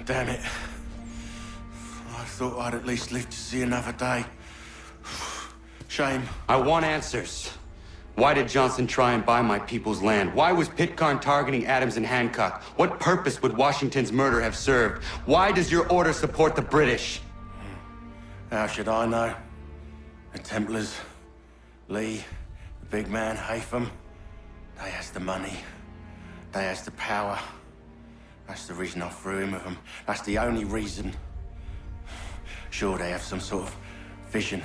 Damn it. I thought I'd at least live to see another day. Shame. I want answers. Why did Johnson try and buy my people's land? Why was Pitcairn targeting Adams and Hancock? What purpose would Washington's murder have served? Why does your order support the British? How should I know? The Templars, Lee, the big man, Haytham, they has the money. They has the power. That's the reason I threw in with them. That's the only reason. Sure, they have some sort of vision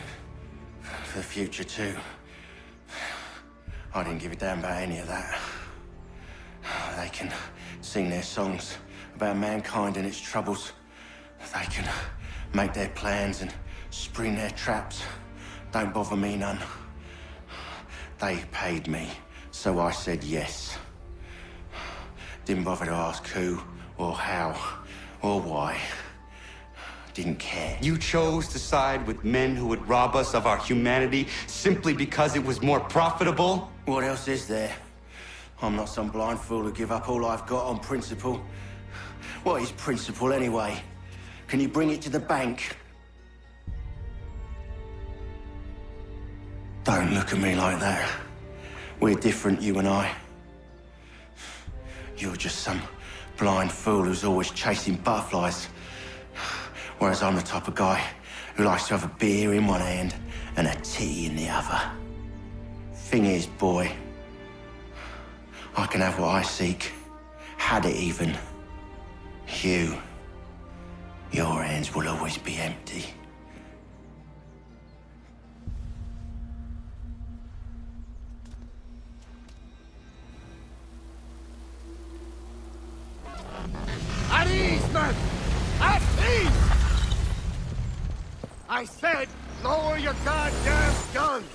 for the future, too. I didn't give a damn about any of that. They can sing their songs about mankind and its troubles. They can make their plans and spring their traps. Don't bother me none. They paid me, so I said yes. Didn't bother to ask who, or how, or why. Didn't care. You chose to side with men who would rob us of our humanity simply because it was more profitable? What else is there? I'm not some blind fool who give up all I've got on principle. What is principle anyway? Can you bring it to the bank? Don't look at me like that. We're different, you and I. You're just some blind fool who's always chasing butterflies. Whereas I'm the type of guy who likes to have a beer in one hand and a tea in the other. Thing is, boy, I can have what I seek. Had it even. Your hands will always be empty. At ease, men! At ease! I said, lower your goddamn guns!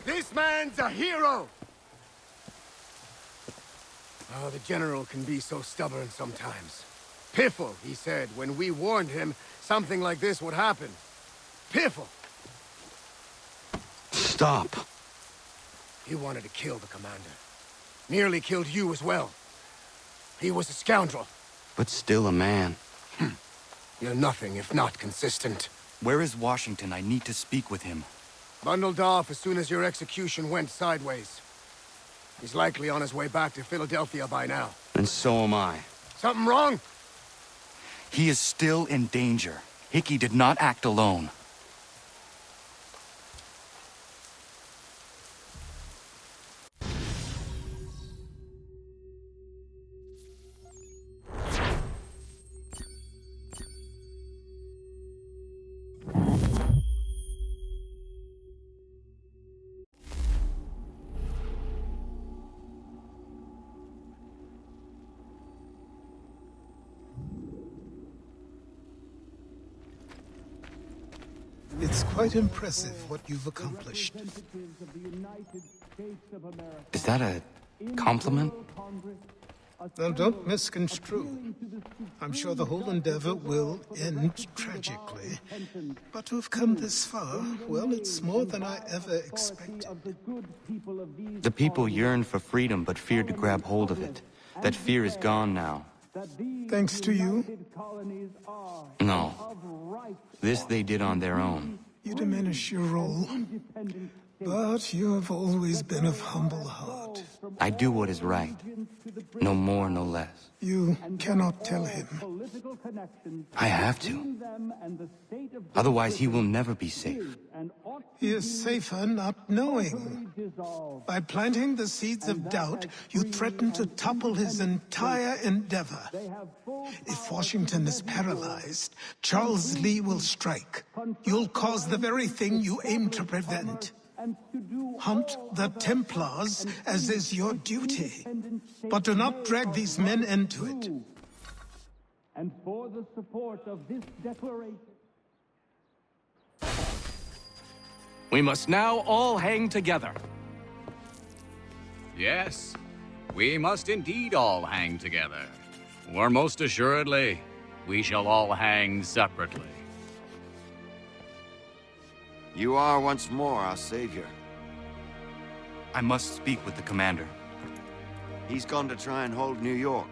This man's a hero! Oh, the General can be so stubborn sometimes. Piffle, he said, when we warned him something like this would happen. Piffle! Stop. He wanted to kill the commander. Nearly killed you as well. He was a scoundrel. But still a man. You're nothing if not consistent. Where is Washington? I need to speak with him. Bundled off as soon as your execution went sideways. He's likely on his way back to Philadelphia by now. And so am I. Something wrong? He is still in danger. Hickey did not act alone. It's quite impressive what you've accomplished. Is that a compliment? Now, don't misconstrue. I'm sure the whole endeavor will end tragically. But to have come this far, well, it's more than I ever expected. The people yearned for freedom but feared to grab hold of it. That fear is gone now. Thanks to you? No. This they did on their own. You diminish your role. But you have always been of humble heart. I do what is right. No more, no less. You cannot tell him. I have to. Otherwise, he will never be safe. He is safer not knowing. By planting the seeds of doubt, you threaten to topple his entire endeavor. If Washington is paralyzed, Charles Lee will strike. You'll cause the very thing you aim to prevent. Hunt the Templars, as is your duty. But do not drag these men into it. And for the support of this declaration. We must now all hang together. Yes, we must indeed all hang together. Or most assuredly, we shall all hang separately. You are once more our savior. I must speak with the commander. He's gone to try and hold New York.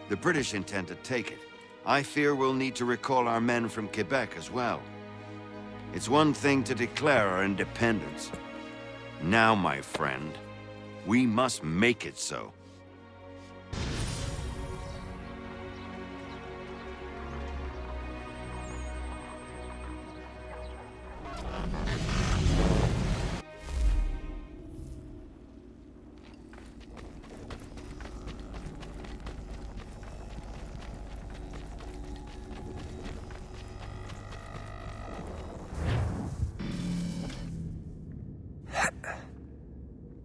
The British intend to take it. I fear we'll need to recall our men from Quebec as well. It's one thing to declare our independence. Now, my friend, we must make it so.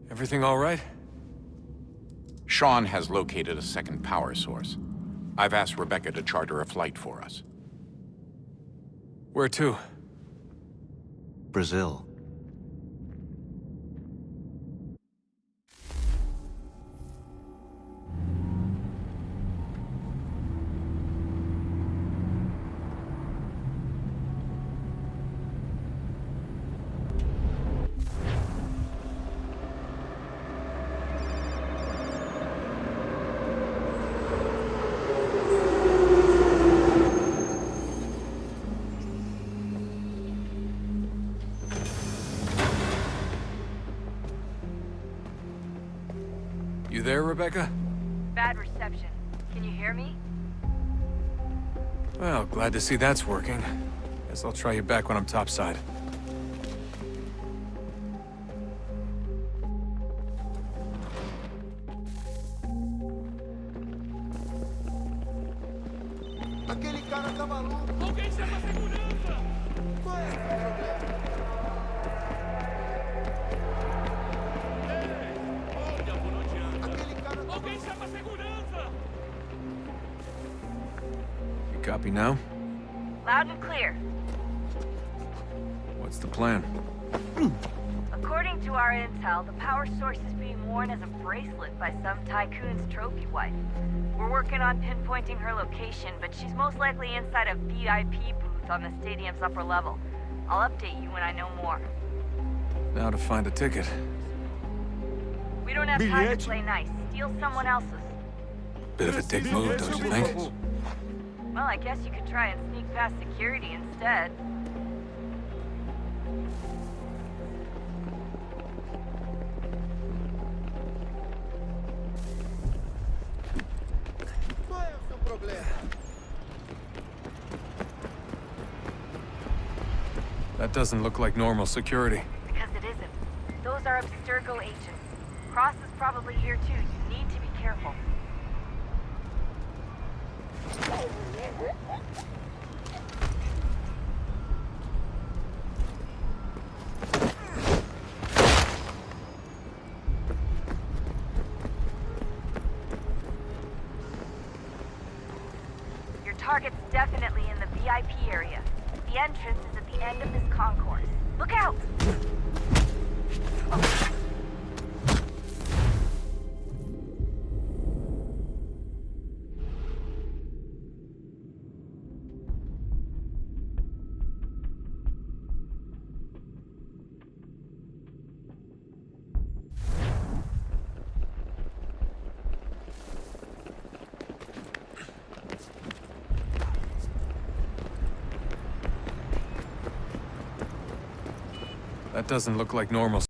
Everything all right? Sean has located a second power source. I've asked Rebecca to charter a flight for us. Where to? Brazil. You there, Rebecca? Bad reception. Can you hear me? Well, glad to see that's working. Guess I'll try you back when I'm topside. Aquele cara tá maluco. Alguém chama a segurança! Qual é o problema? Olha, por onde anda? Alguém chama a segurança! You copy now? Loud and clear. What's the plan? According to our intel, the power source is being worn as a bracelet by some tycoon's trophy wife. We're working on pinpointing her location, but she's most likely inside a VIP booth on the stadium's upper level. I'll update you when I know more. Now to find a ticket. We don't have time to play nice. Steal someone else's. Bit of a dick move, don't you think? Well, I guess you could try and sneak past security instead. Qual é o seu problema? That doesn't look like normal security. Because it isn't. Those are Abstergo agents. Cross is probably here too. You need to be careful. Your target's definitely in the VIP area. The entrance is at the end of this concourse. Look out! That doesn't look like normal